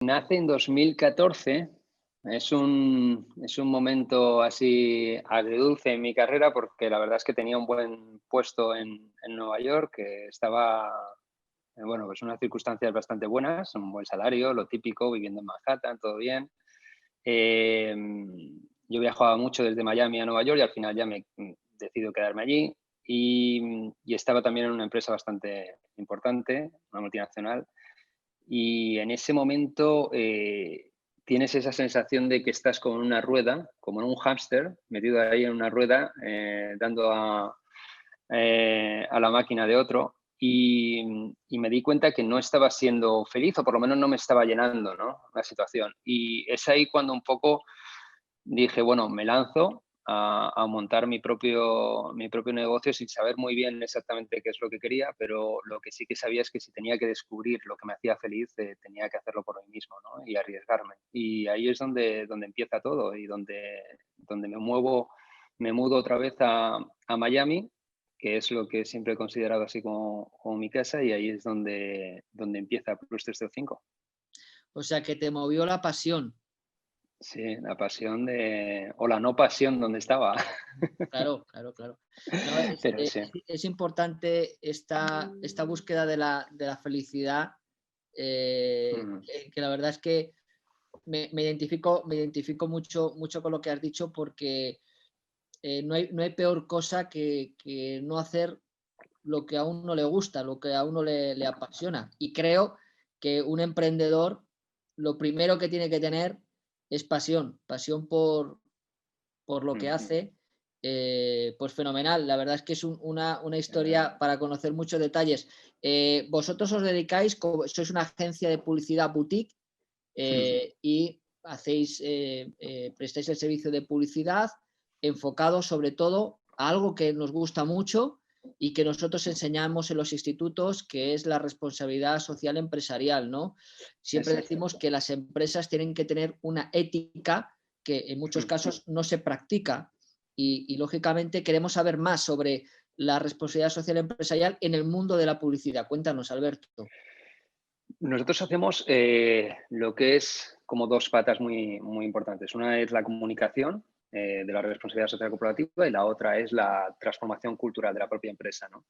Nace en 2014. Es un momento así agridulce en mi carrera porque la verdad es que tenía un buen puesto en Nueva York, que estaba, bueno, pues unas circunstancias bastante buenas, un buen salario, lo típico, viviendo en Manhattan, todo bien. Eh, yo viajaba mucho desde Miami a Nueva York y al final ya me decido quedarme allí y estaba también en una empresa bastante importante, una multinacional, y en ese momento tienes esa sensación de que estás como en una rueda, como en un hámster, metido ahí en una rueda, dando a la máquina de otro. Y me di cuenta que no estaba siendo feliz, o por lo menos no me estaba llenando, ¿no?, la situación. Y es ahí cuando un poco dije, bueno, me lanzo a montar mi propio negocio sin saber muy bien exactamente qué es lo que quería, pero lo que sí que sabía es que si tenía que descubrir lo que me hacía feliz, tenía que hacerlo por mí mismo, ¿no?, y arriesgarme. Y ahí es donde empieza todo y donde me mudo otra vez a Miami, que es lo que siempre he considerado así como mi casa, y ahí es donde empieza Plus 305. O sea, que te movió la pasión. Sí, la pasión o la no pasión donde estaba. Claro, claro, claro. No, Pero sí. es importante esta búsqueda de la felicidad, Mm, que la verdad es que me identifico mucho, mucho con lo que has dicho porque no hay peor cosa que no hacer lo que a uno le gusta, lo que a uno le apasiona. Y creo que un emprendedor lo primero que tiene que tener es pasión, pasión por lo que ujú. hace. Pues fenomenal, la verdad es que es una historia para conocer muchos detalles. Vosotros os dedicáis, sois una agencia de publicidad boutique, y prestáis el servicio de publicidad enfocado sobre todo a algo que nos gusta mucho y que nosotros enseñamos en los institutos, que es la responsabilidad social empresarial, ¿no? Siempre Exacto. decimos que las empresas tienen que tener una ética que en muchos Mm. casos no se practica y lógicamente queremos saber más sobre la responsabilidad social empresarial en el mundo de la publicidad. Cuéntanos, Alberto. Nosotros hacemos lo que es como dos patas muy, muy importantes. Una es la comunicación de la responsabilidad social corporativa y la otra es la transformación cultural de la propia empresa, ¿no?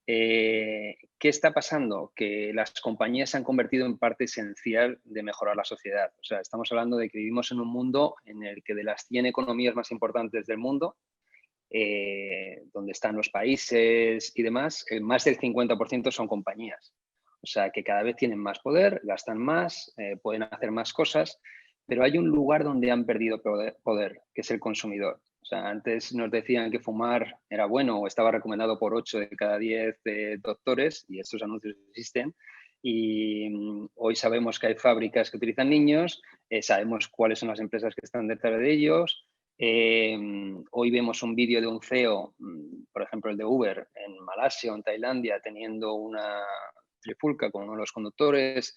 ¿Qué está pasando? Que las compañías se han convertido en parte esencial de mejorar la sociedad. O sea, estamos hablando de que vivimos en un mundo en el que de las 100 economías más importantes del mundo, donde están los países y demás, más del 50% son compañías. O sea, que cada vez tienen más poder, gastan más, pueden hacer más cosas, pero hay un lugar donde han perdido poder, que es el consumidor. O sea, antes nos decían que fumar era bueno o estaba recomendado por 8 de cada 10 doctores, y estos anuncios existen. Y hoy sabemos que hay fábricas que utilizan niños, sabemos cuáles son las empresas que están detrás de ellos. Hoy vemos un vídeo de un CEO, por ejemplo el de Uber, en Malasia o en Tailandia, teniendo una trifulca con uno de los conductores,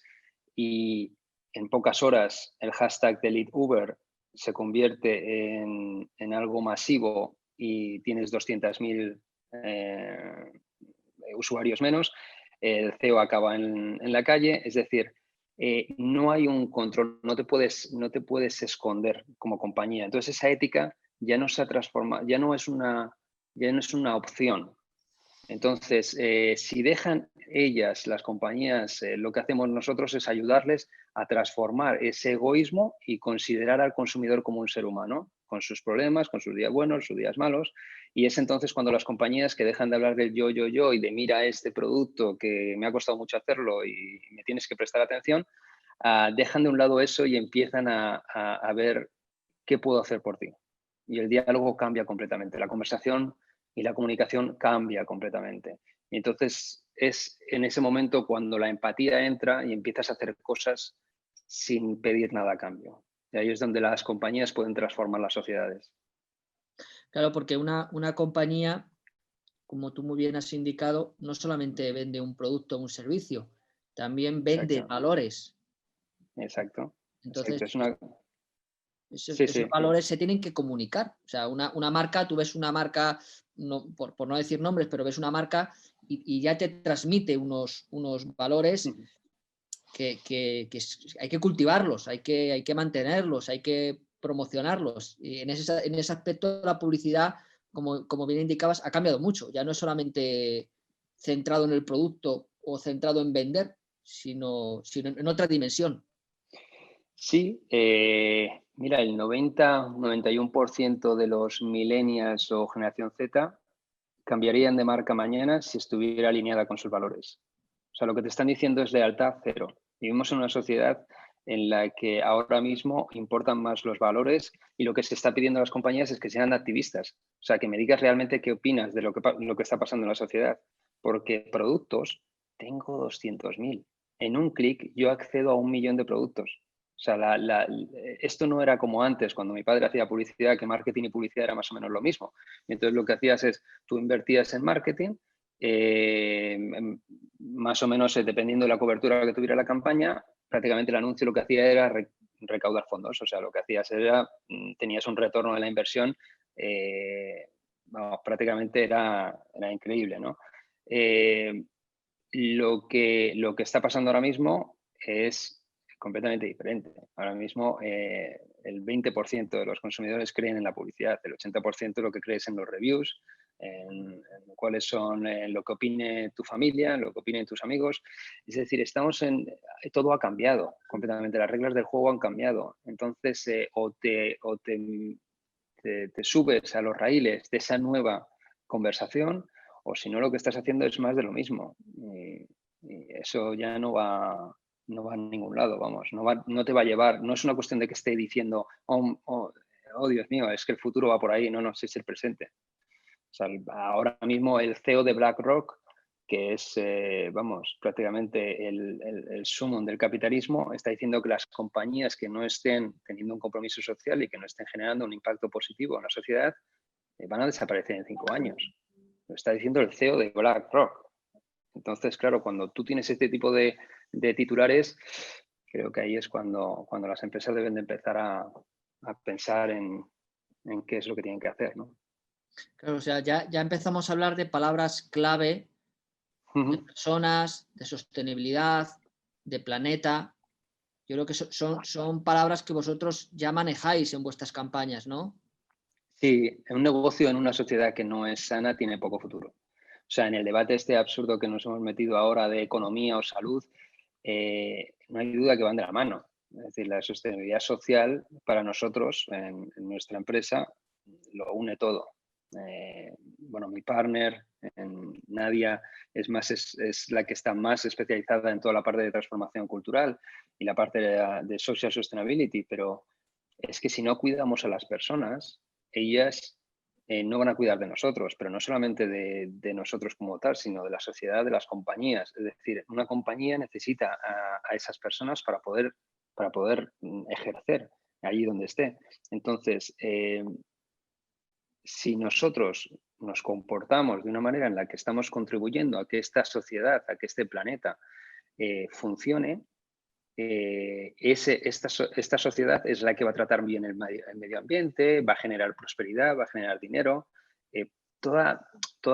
y en pocas horas el hashtag Delete Uber se convierte en algo masivo y tienes 200.000 usuarios menos. El CEO acaba en la calle, es decir, no hay un control, no te puedes esconder como compañía. Entonces esa ética ya no se ha transformado, ya no es una opción. Entonces, si dejan ellas, las compañías, lo que hacemos nosotros es ayudarles a transformar ese egoísmo y considerar al consumidor como un ser humano, con sus problemas, con sus días buenos, sus días malos. Y es entonces cuando las compañías que dejan de hablar del yo y de mira este producto que me ha costado mucho hacerlo y me tienes que prestar atención, dejan de un lado eso y empiezan a ver qué puedo hacer por ti. Y el diálogo cambia completamente, la conversación y la comunicación cambia completamente. Y entonces es en ese momento cuando la empatía entra y empiezas a hacer cosas sin pedir nada a cambio. Y ahí es donde las compañías pueden transformar las sociedades. Claro, porque una compañía, como tú muy bien has indicado, no solamente vende un producto o un servicio, también vende Exacto, valores. exacto, Entonces, exacto. esos, Sí, esos sí. valores se tienen que comunicar. O sea, una marca, tú ves una marca, no, por no decir nombres, pero ves una marca y ya te transmite unos valores. Ujú. hay que cultivarlos, hay que mantenerlos, hay que promocionarlos. Y en ese aspecto la publicidad, como bien indicabas, ha cambiado mucho. Ya no es solamente centrado en el producto o centrado en vender, sino en otra dimensión. Sí, mira, el 91% de los millennials o generación Z cambiarían de marca mañana si estuviera alineada con sus valores. O sea, lo que te están diciendo es lealtad cero. Vivimos en una sociedad en la que ahora mismo importan más los valores y lo que se está pidiendo a las compañías es que sean activistas. O sea, que me digas realmente qué opinas de lo que está pasando en la sociedad. Porque productos, tengo 200.000. En un clic yo accedo a 1 millón de productos. O sea, esto no era como antes, cuando mi padre hacía publicidad, que marketing y publicidad era más o menos lo mismo. Entonces, lo que hacías es, tú invertías en marketing, más o menos dependiendo de la cobertura que tuviera la campaña, prácticamente el anuncio lo que hacía era recaudar fondos. O sea, lo que hacías era, tenías un retorno de la inversión, vamos, prácticamente era increíble, ¿no? Lo que está pasando ahora mismo es completamente diferente. Ahora mismo el 20% de los consumidores creen en la publicidad, el 80% lo que crees en los reviews, en cuáles son lo que opine tu familia, lo que opinen tus amigos. Es decir, todo ha cambiado completamente, las reglas del juego han cambiado. Entonces, o te subes a los raíles de esa nueva conversación, o si no, lo que estás haciendo es más de lo mismo. Y eso ya no va a ningún lado, vamos, no te va a llevar, no es una cuestión de que esté diciendo, oh, Dios mío, es que el futuro va por ahí, no, es el presente. O sea, ahora mismo el CEO de BlackRock, que es, vamos, prácticamente el sumum del capitalismo, está diciendo que las compañías que no estén teniendo un compromiso social y que no estén generando un impacto positivo en la sociedad van a desaparecer en 5 años. Lo está diciendo el CEO de BlackRock. Entonces, claro, cuando tú tienes este tipo de titulares, creo que ahí es cuando las empresas deben de empezar a pensar en qué es lo que tienen que hacer, ¿no? Claro, o sea, ya empezamos a hablar de palabras clave, de personas, de sostenibilidad, de planeta. Yo creo que son palabras que vosotros ya manejáis en vuestras campañas, ¿no? Sí, un negocio en una sociedad que no es sana tiene poco futuro. O sea, en el debate este absurdo que nos hemos metido ahora de economía o salud, no hay duda que van de la mano. Es decir, la sostenibilidad social para nosotros en nuestra empresa lo une todo. Bueno, mi partner, Nadia, es la que está más especializada en toda la parte de transformación cultural y la parte de social sustainability, pero es que si no cuidamos a las personas, ellas no van a cuidar de nosotros, pero no solamente de nosotros como tal, sino de la sociedad, de las compañías. Es decir, una compañía necesita a esas personas para poder ejercer allí donde esté. Entonces, si nosotros nos comportamos de una manera en la que estamos contribuyendo a que esta sociedad, a que este planeta funcione, esta sociedad es la que va a tratar bien el medio ambiente, va a generar prosperidad, va a generar dinero. Toda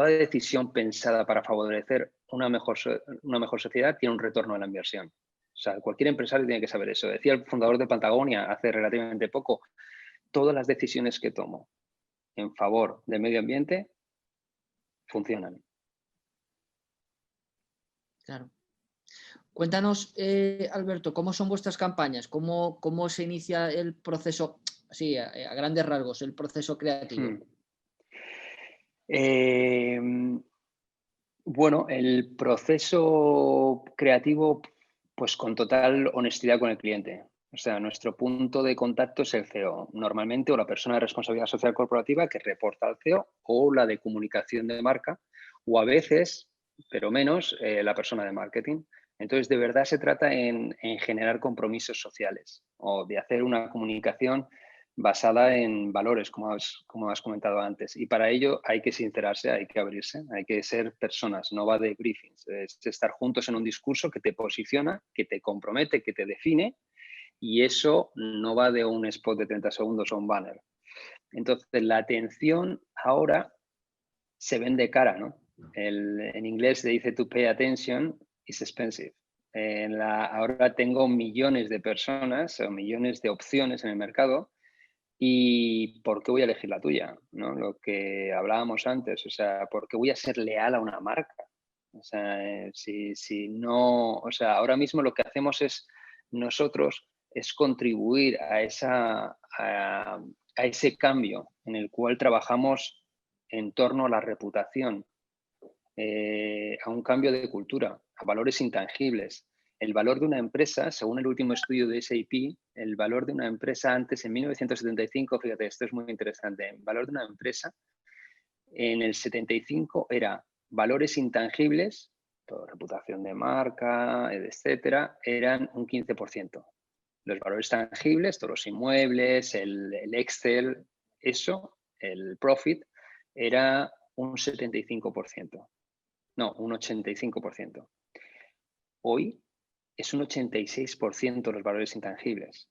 decisión pensada para favorecer una mejor sociedad tiene un retorno a la inversión. O sea, cualquier empresario tiene que saber eso. Decía el fundador de Patagonia hace relativamente poco, todas las decisiones que tomo en favor del medio ambiente funcionan. Claro. Cuéntanos, Alberto, ¿cómo son vuestras campañas? ¿Cómo se inicia el proceso, sí, a grandes rasgos, el proceso creativo? Bueno, el proceso creativo, pues con total honestidad con el cliente. O sea, nuestro punto de contacto es el CEO, normalmente, o la persona de responsabilidad social corporativa que reporta al CEO, o la de comunicación de marca, o a veces, pero menos, la persona de marketing. Entonces, de verdad se trata en generar compromisos sociales o de hacer una comunicación basada en valores, como has comentado antes. Y para ello hay que sincerarse, hay que abrirse, hay que ser personas, no va de briefings, es estar juntos en un discurso que te posiciona, que te compromete, que te define, y eso no va de un spot de 30 segundos o un banner. Entonces, la atención ahora se vende cara, ¿no? En inglés se dice to pay attention is expensive. Ahora tengo millones de personas o millones de opciones en el mercado. ¿Y por qué voy a elegir la tuya? ¿No? Lo que hablábamos antes, o sea, ¿por qué voy a ser leal a una marca? O sea, si no, o sea, ahora mismo lo que hacemos nosotros es contribuir a ese cambio en el cual trabajamos en torno a la reputación, a un cambio de cultura, a valores intangibles. El valor de una empresa, según el último estudio de SAP, el valor de una empresa antes, en 1975, fíjate, esto es muy interesante, el valor de una empresa en el 75 era valores intangibles, toda reputación de marca, etcétera, eran un 15%. Los valores tangibles, todos los inmuebles, el Excel, eso, el profit, era un 75%. No, un 85%. Hoy es un 86% los valores intangibles.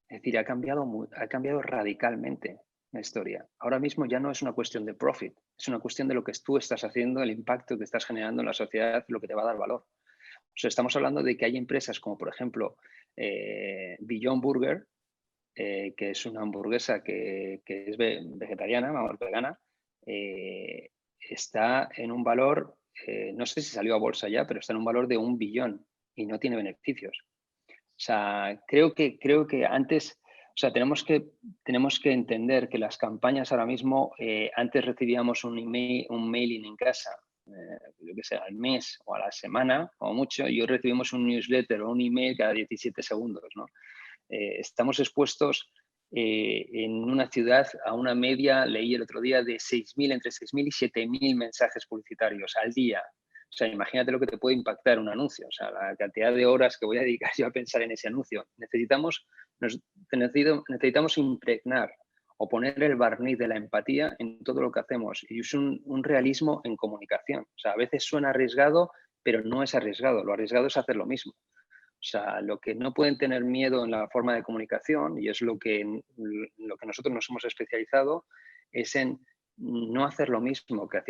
Es decir, ha cambiado radicalmente la historia. Ahora mismo ya no es una cuestión de profit, es una cuestión de lo que tú estás haciendo, el impacto que estás generando en la sociedad, lo que te va a dar valor. O sea, estamos hablando de que hay empresas como, por ejemplo, Beyond Burger, que es una hamburguesa que es vegetariana, vamos, vegana, está en un valor, no sé si salió a bolsa ya, pero está en un valor de 1 billón y no tiene beneficios. O sea, creo que antes, o sea, tenemos que entender que las campañas ahora mismo, antes recibíamos un mailing en casa, yo qué sé, al mes o a la semana, o mucho, y hoy recibimos un newsletter o un email cada 17 segundos, ¿no? Estamos expuestos en una ciudad a una media, leí el otro día, de 6.000, entre 6.000 y 7.000 mensajes publicitarios al día. O sea, imagínate lo que te puede impactar un anuncio, o sea, la cantidad de horas que voy a dedicar yo a pensar en ese anuncio. Necesitamos impregnar o poner el barniz de la empatía en todo lo que hacemos. Y es un realismo en comunicación. O sea, a veces suena arriesgado, pero no es arriesgado. Lo arriesgado es hacer lo mismo. O sea, lo que no pueden tener miedo en la forma de comunicación, y es lo que nosotros nos hemos especializado, es en no hacer lo mismo que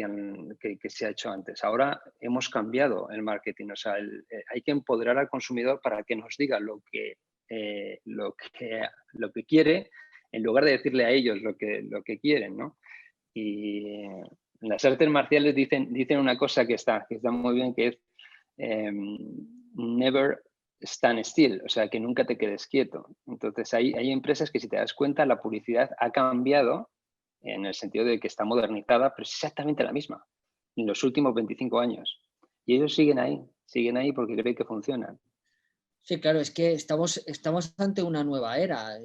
se ha hecho antes. Ahora hemos cambiado el marketing. O sea, hay que empoderar al consumidor para que nos diga lo que quiere, en lugar de decirle a ellos lo que quieren, ¿no? Y en las artes marciales dicen una cosa que está muy bien, que es never stand still, o sea, que nunca te quedes quieto. Entonces, hay empresas que, si te das cuenta, la publicidad ha cambiado en el sentido de que está modernizada, pero es exactamente la misma en los últimos 25 años. Y ellos siguen ahí porque creen que funcionan. Sí, claro, es que estamos ante una nueva era.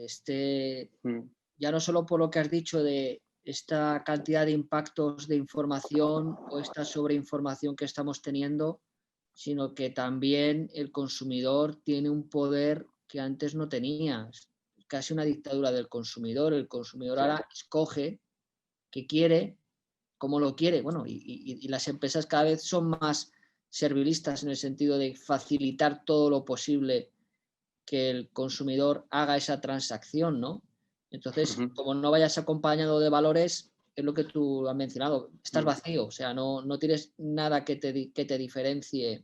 Ya no solo por lo que has dicho de esta cantidad de impactos de información o esta sobreinformación que estamos teniendo, sino que también el consumidor tiene un poder que antes no tenía. Es casi una dictadura del consumidor. El consumidor ahora escoge qué quiere, cómo lo quiere. Bueno, y las empresas cada vez son más servilistas en el sentido de facilitar todo lo posible que el consumidor haga esa transacción, ¿no? Entonces, como no vayas acompañado de valores, es lo que tú has mencionado, estás vacío, o sea, no tienes nada que te diferencie.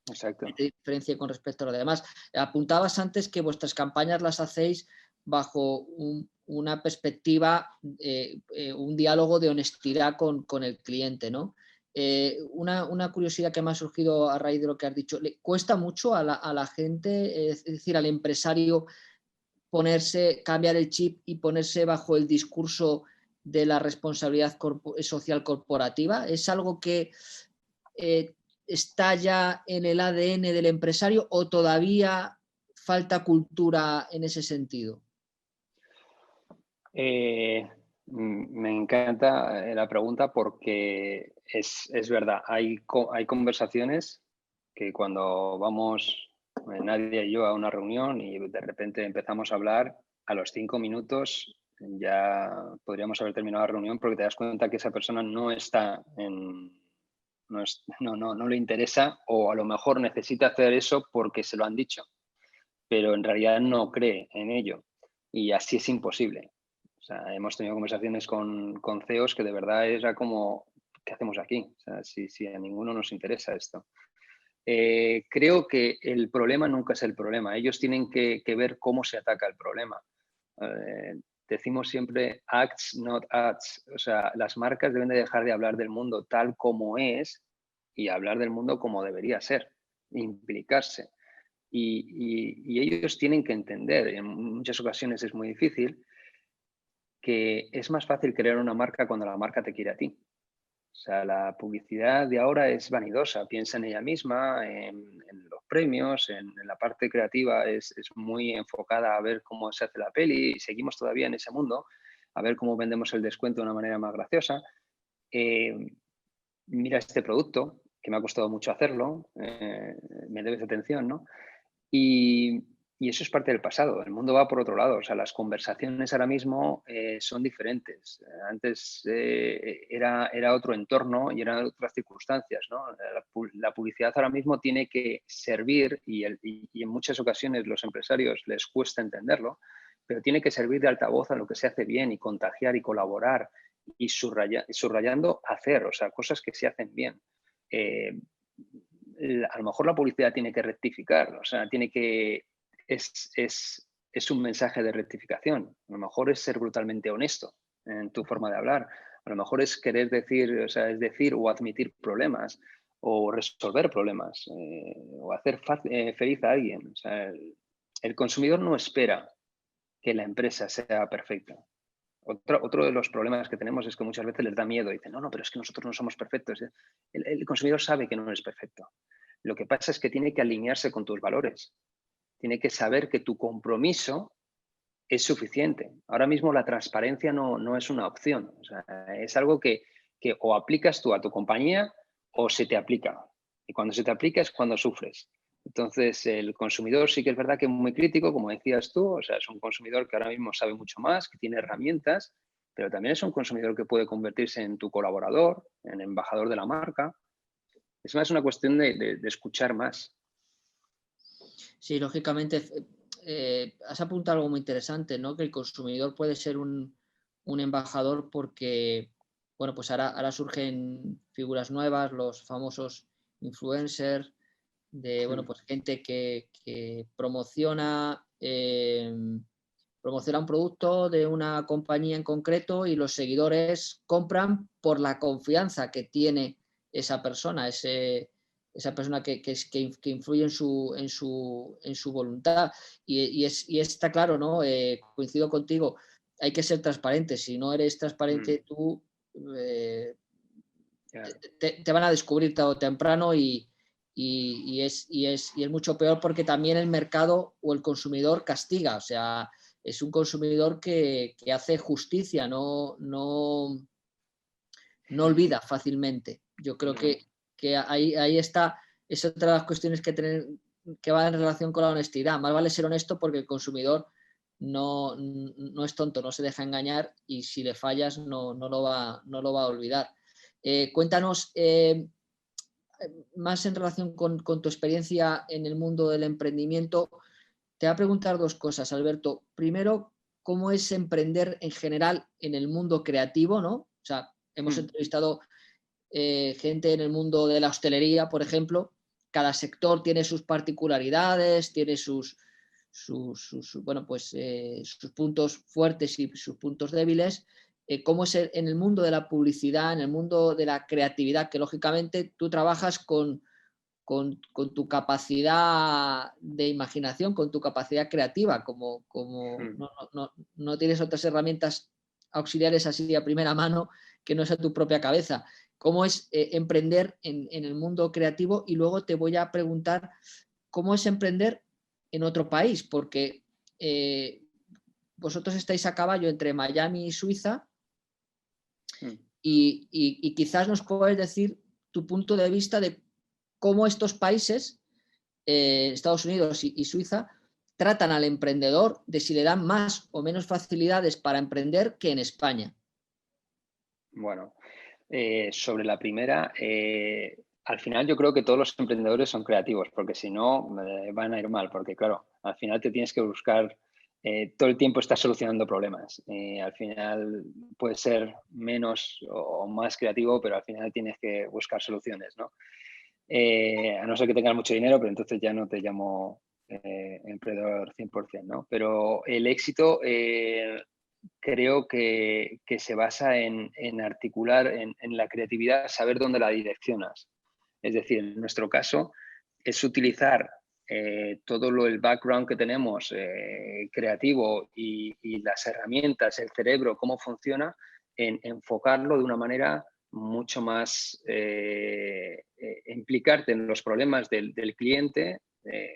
Exacto. Que te diferencie con respecto a lo demás. Apuntabas antes que vuestras campañas las hacéis bajo una perspectiva, un diálogo de honestidad con el cliente, ¿no? Una curiosidad que me ha surgido a raíz de lo que has dicho, ¿le cuesta mucho a la gente, es decir, al empresario, cambiar el chip y ponerse bajo el discurso de la responsabilidad social corporativa? ¿Es algo que está ya en el ADN del empresario o todavía falta cultura en ese sentido? Me encanta la pregunta porque es verdad. Hay conversaciones que cuando vamos, Nadia y yo, a una reunión y de repente empezamos a hablar, a los 5 minutos ya podríamos haber terminado la reunión, porque te das cuenta que esa persona no está no le interesa, o a lo mejor necesita hacer eso porque se lo han dicho, pero en realidad no cree en ello, y así es imposible. O sea, hemos tenido conversaciones con CEOs que de verdad era como, ¿qué hacemos aquí? O sea, si a ninguno nos interesa esto. Creo que el problema nunca es el problema. Ellos tienen que ver cómo se ataca el problema. Decimos siempre acts, not ads. O sea, las marcas deben de dejar de hablar del mundo tal como es y hablar del mundo como debería ser, implicarse. Y ellos tienen que entender, en muchas ocasiones es muy difícil, que es más fácil crear una marca cuando la marca te quiere a ti. O sea, la publicidad de ahora es vanidosa, piensa en ella misma, en los premios, en la parte creativa es muy enfocada a ver cómo se hace la peli y seguimos todavía en ese mundo, a ver cómo vendemos el descuento de una manera más graciosa. Mira este producto, que me ha costado mucho hacerlo, me debes atención, ¿no? Y, y eso es parte del pasado, el mundo va por otro lado, o sea, las conversaciones ahora mismo son diferentes. Antes era otro entorno y eran otras circunstancias, ¿no? La publicidad ahora mismo tiene que servir, y en muchas ocasiones los empresarios les cuesta entenderlo, pero tiene que servir de altavoz a lo que se hace bien y contagiar y colaborar y subrayando hacer, o sea, cosas que se hacen bien. A lo mejor la publicidad tiene que rectificar, o sea, tiene que... Es un mensaje de rectificación. A lo mejor es ser brutalmente honesto en tu forma de hablar. A lo mejor es querer decir, o sea, es decir o admitir problemas o resolver problemas o hacer feliz a alguien. O sea, el consumidor no espera que la empresa sea perfecta. Otro de los problemas que tenemos es que muchas veces les da miedo. Dicen, no, pero es que nosotros no somos perfectos. El consumidor sabe que no es perfecto. Lo que pasa es que tiene que alinearse con tus valores. Tiene que saber que tu compromiso es suficiente. Ahora mismo la transparencia no es una opción. O sea, es algo que o aplicas tú a tu compañía o se te aplica. Y cuando se te aplica es cuando sufres. Entonces, el consumidor sí que es verdad que es muy crítico, como decías tú. O sea, es un consumidor que ahora mismo sabe mucho más, que tiene herramientas, pero también es un consumidor que puede convertirse en tu colaborador, en embajador de la marca. Es más una cuestión de escuchar más. Sí, lógicamente, has apuntado algo muy interesante, ¿no? Que el consumidor puede ser un embajador porque, bueno, pues ahora surgen figuras nuevas, los famosos influencers, bueno, pues gente que promociona un producto de una compañía en concreto y los seguidores compran por la confianza que tiene esa persona, esa persona que influye en su voluntad. Y está claro, ¿no? Coincido contigo, hay que ser transparente. Si no eres transparente, tú te van a descubrir tarde o temprano y es mucho peor porque también el mercado o el consumidor castiga. O sea, es un consumidor que hace justicia, no olvida fácilmente. Yo creo que ahí está, es otra de las cuestiones que va en relación con la honestidad. Más vale ser honesto porque el consumidor no es tonto, no se deja engañar y si le fallas no lo va a olvidar. Cuéntanos más en relación con tu experiencia en el mundo del emprendimiento. Te voy a preguntar dos cosas, Alberto. Primero, ¿cómo es emprender en general en el mundo creativo, ¿no? O sea, hemos entrevistado gente en el mundo de la hostelería, por ejemplo. Cada sector tiene sus particularidades, tiene sus puntos fuertes y sus puntos débiles. Cómo es en el mundo de la publicidad, en el mundo de la creatividad, que lógicamente tú trabajas con tu capacidad de imaginación, con tu capacidad creativa, como no tienes otras herramientas auxiliares así a primera mano que no sea tu propia cabeza. ¿Cómo es emprender en el mundo creativo? Y luego te voy a preguntar cómo es emprender en otro país, porque vosotros estáis a caballo entre Miami y Suiza y quizás nos puedes decir tu punto de vista de cómo estos países, Estados Unidos y Suiza, tratan al emprendedor, de si le dan más o menos facilidades para emprender que en España. Bueno, sobre la primera, al final yo creo que todos los emprendedores son creativos, porque si no van a ir mal, porque claro, al final te tienes que buscar, todo el tiempo estás solucionando problemas. Al final puedes ser menos o más creativo, pero al final tienes que buscar soluciones, ¿no? A no ser que tengas mucho dinero, pero entonces ya no te llamo emprendedor 100%, ¿no? Pero el éxito creo que se basa en articular, en la creatividad, saber dónde la direccionas. Es decir, en nuestro caso es utilizar todo el background que tenemos creativo y las herramientas, el cerebro, cómo funciona, en enfocarlo de una manera mucho más, implicarte en los problemas del cliente,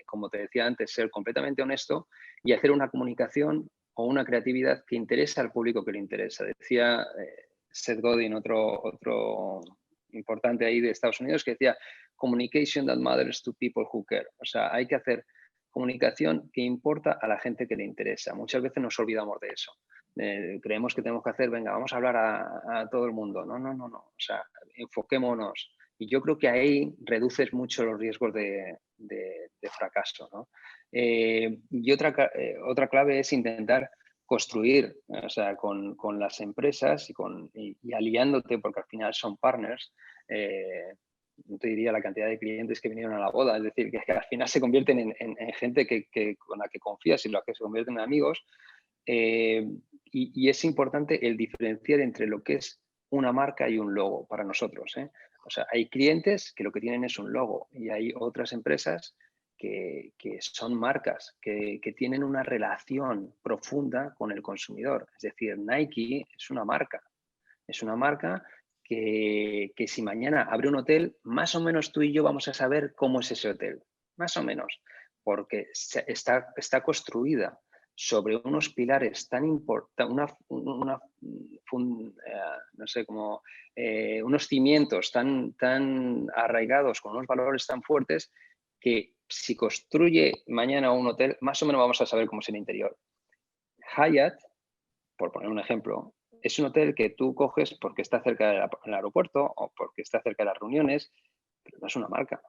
como te decía antes, ser completamente honesto y hacer una comunicación o una creatividad que interesa al público que le interesa. Decía Seth Godin, otro importante ahí de Estados Unidos, que decía, communication that matters to people who care. O sea, hay que hacer comunicación que importa a la gente que le interesa. Muchas veces nos olvidamos de eso. Creemos que tenemos que hacer, venga, vamos a hablar a todo el mundo. No, no, no, no. O sea, enfoquémonos. Y yo creo que ahí reduces mucho los riesgos de fracaso, ¿no? Y otra clave es intentar construir, o sea, con las empresas y aliándote, porque al final son partners. No te diría la cantidad de clientes que vinieron a la boda, es decir, que al final se convierten en gente con la que confías y los que se convierten en amigos. Y es importante el diferenciar entre lo que es una marca y un logo para nosotros, ¿eh? O sea, hay clientes que lo que tienen es un logo y hay otras empresas que son marcas, que tienen una relación profunda con el consumidor. Es decir, Nike es una marca que si mañana abre un hotel, más o menos tú y yo vamos a saber cómo es ese hotel, más o menos, porque está construida sobre unos pilares tan importantes, no sé, como unos cimientos tan arraigados, con unos valores tan fuertes, que si construye mañana un hotel, más o menos vamos a saber cómo es el interior. Hyatt, por poner un ejemplo, es un hotel que tú coges porque está cerca del aeropuerto o porque está cerca de las reuniones, pero no es una marca.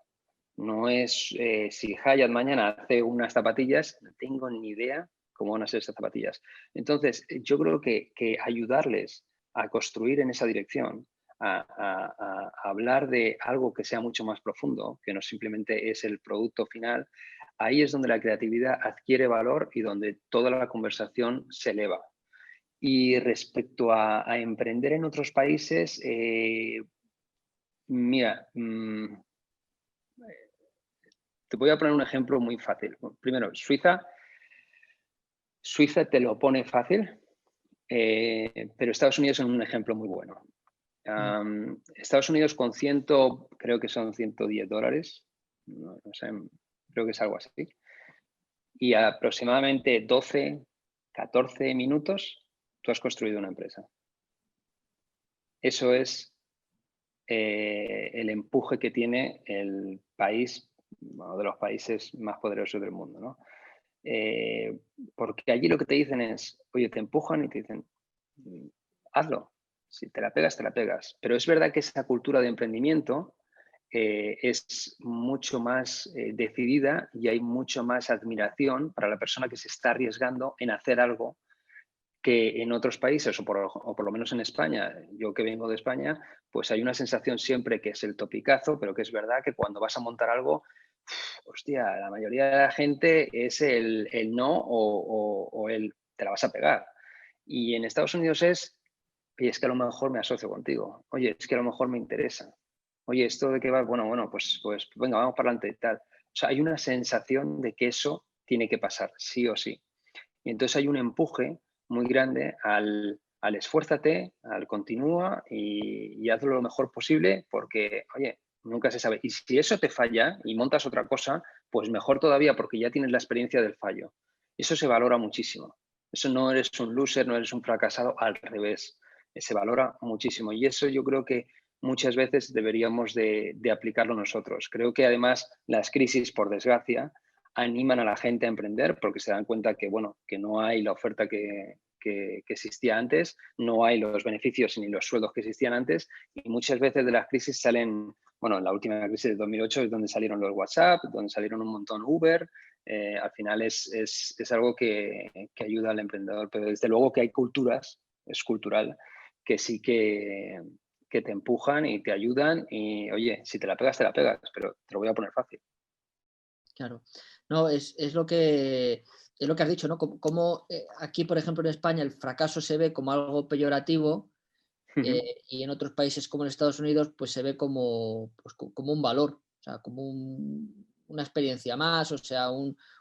No es, si Hyatt mañana hace unas zapatillas, no tengo ni idea cómo van a ser esas zapatillas. Entonces, yo creo que ayudarles a construir en esa dirección, a hablar de algo que sea mucho más profundo, que no simplemente es el producto final, ahí es donde la creatividad adquiere valor y donde toda la conversación se eleva. Y respecto a emprender en otros países, mira, te voy a poner un ejemplo muy fácil. Primero, Suiza te lo pone fácil, pero Estados Unidos es un ejemplo muy bueno. Estados Unidos con creo que son $110, no sé, creo que es algo así, y aproximadamente 12, 14 minutos tú has construido una empresa. Eso es el empuje que tiene el país, uno de los países más poderosos del mundo, ¿no? Porque allí lo que te dicen es, oye, te empujan y te dicen, hazlo, si te la pegas, te la pegas. Pero es verdad que esa cultura de emprendimiento es mucho más decidida y hay mucho más admiración para la persona que se está arriesgando en hacer algo que en otros países, o por lo menos en España, yo que vengo de España, pues hay una sensación siempre que es el topicazo, pero que es verdad que cuando vas a montar algo, hostia, la mayoría de la gente es el no o el te la vas a pegar. Y en Estados Unidos oye, es que a lo mejor me asocio contigo, oye, es que a lo mejor me interesa, oye, esto de que va, bueno, pues venga, vamos para adelante y tal. O sea, hay una sensación de que eso tiene que pasar, sí o sí. Y entonces hay un empuje muy grande al esfuérzate, al continúa y hazlo lo mejor posible porque, oye, nunca se sabe. Y si eso te falla y montas otra cosa, pues mejor todavía porque ya tienes la experiencia del fallo. Eso se valora muchísimo. Eso no eres un loser, no eres un fracasado, al revés. Se valora muchísimo. Y eso yo creo que muchas veces deberíamos de aplicarlo nosotros. Creo que además las crisis, por desgracia, animan a la gente a emprender porque se dan cuenta que, bueno, que no hay la oferta que existía antes, no hay los beneficios ni los sueldos que existían antes y muchas veces de las crisis salen, bueno, en la última crisis de 2008 es donde salieron los WhatsApp, donde salieron un montón Uber, al final es algo que ayuda al emprendedor, pero desde luego que hay culturas, es cultural, que sí que te empujan y te ayudan y, oye, si te la pegas, pero te lo voy a poner fácil. Claro. No, es lo que has dicho, ¿no? Como, aquí, por ejemplo, en España el fracaso se ve como algo peyorativo, y en otros países como en Estados Unidos, pues se ve como, pues, como un valor, o sea, como una experiencia más, o sea,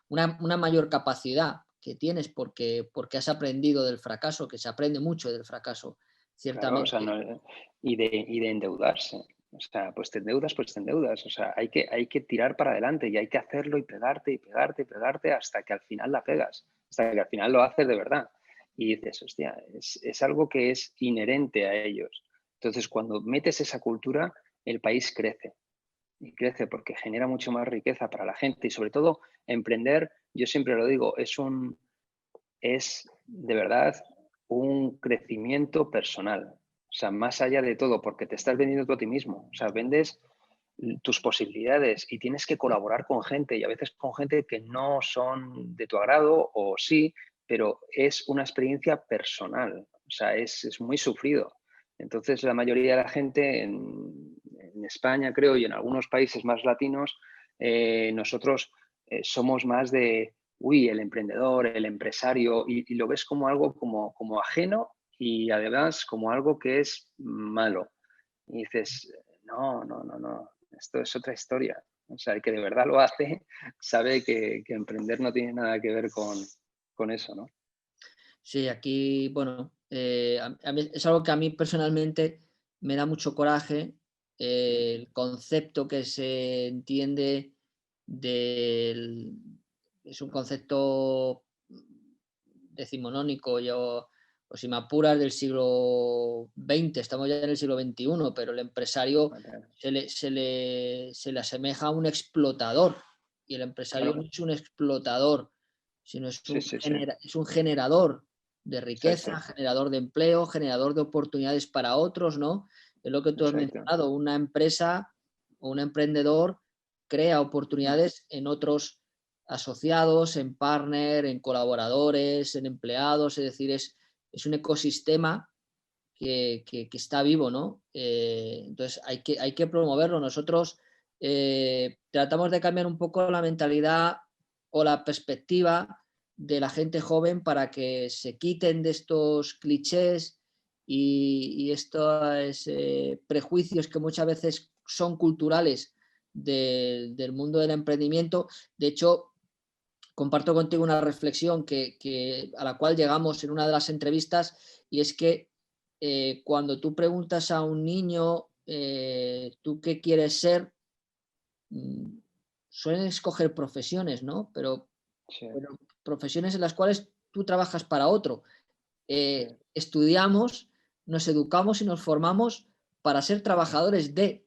una mayor capacidad que tienes porque has aprendido del fracaso, que se aprende mucho del fracaso, Claro, o sea, ciertamente. y de endeudarse. O sea, pues te endeudas. O sea, hay que tirar para adelante y hay que hacerlo y pegarte y pegarte y pegarte hasta que al final la pegas, hasta que al final lo haces de verdad. Y dices, hostia, es algo que es inherente a ellos. Entonces, cuando metes esa cultura, el país crece. Y crece porque genera mucho más riqueza para la gente y sobre todo emprender, yo siempre lo digo, es de verdad un crecimiento personal. O sea, más allá de todo, porque te estás vendiendo tú a ti mismo. O sea, vendes tus posibilidades y tienes que colaborar con gente y a veces con gente que no son de tu agrado o sí, pero es una experiencia personal. O sea, es muy sufrido. Entonces, la mayoría de la gente en España, creo, y en algunos países más latinos, nosotros somos más de, uy, el emprendedor, el empresario, y lo ves como algo como ajeno y además como algo que es malo. Y dices, no, no, no, no, esto es otra historia. O sea, el que de verdad lo hace sabe que emprender no tiene nada que ver con eso, ¿no? Sí, aquí, bueno, a mí es algo que a mí personalmente me da mucho coraje, el concepto que se entiende del es un concepto decimonónico, o si me apuras, del siglo XX, estamos ya en el siglo XXI, pero el empresario se le asemeja a un explotador, y el empresario no Claro, es un explotador, sino sí, sí, sí, es un generador de exacto, riqueza, generador de empleo, generador de oportunidades para otros, ¿no? Es lo que tú has exacto. mencionado, una empresa o un emprendedor crea oportunidades en otros asociados, en partner, en colaboradores, en empleados, es decir, es un ecosistema que está vivo, ¿no? Entonces hay que promoverlo. Nosotros tratamos de cambiar un poco la mentalidad o la perspectiva de la gente joven para que se quiten de estos clichés y estos prejuicios que muchas veces son culturales del mundo del emprendimiento. De hecho, comparto contigo una reflexión a la cual llegamos en una de las entrevistas, y es que cuando tú preguntas a un niño, ¿tú qué quieres ser? Mm, Suelen escoger profesiones, ¿no? Sí, Pero profesiones en las cuales tú trabajas para otro. sí, Estudiamos, nos educamos y nos formamos para ser trabajadores de,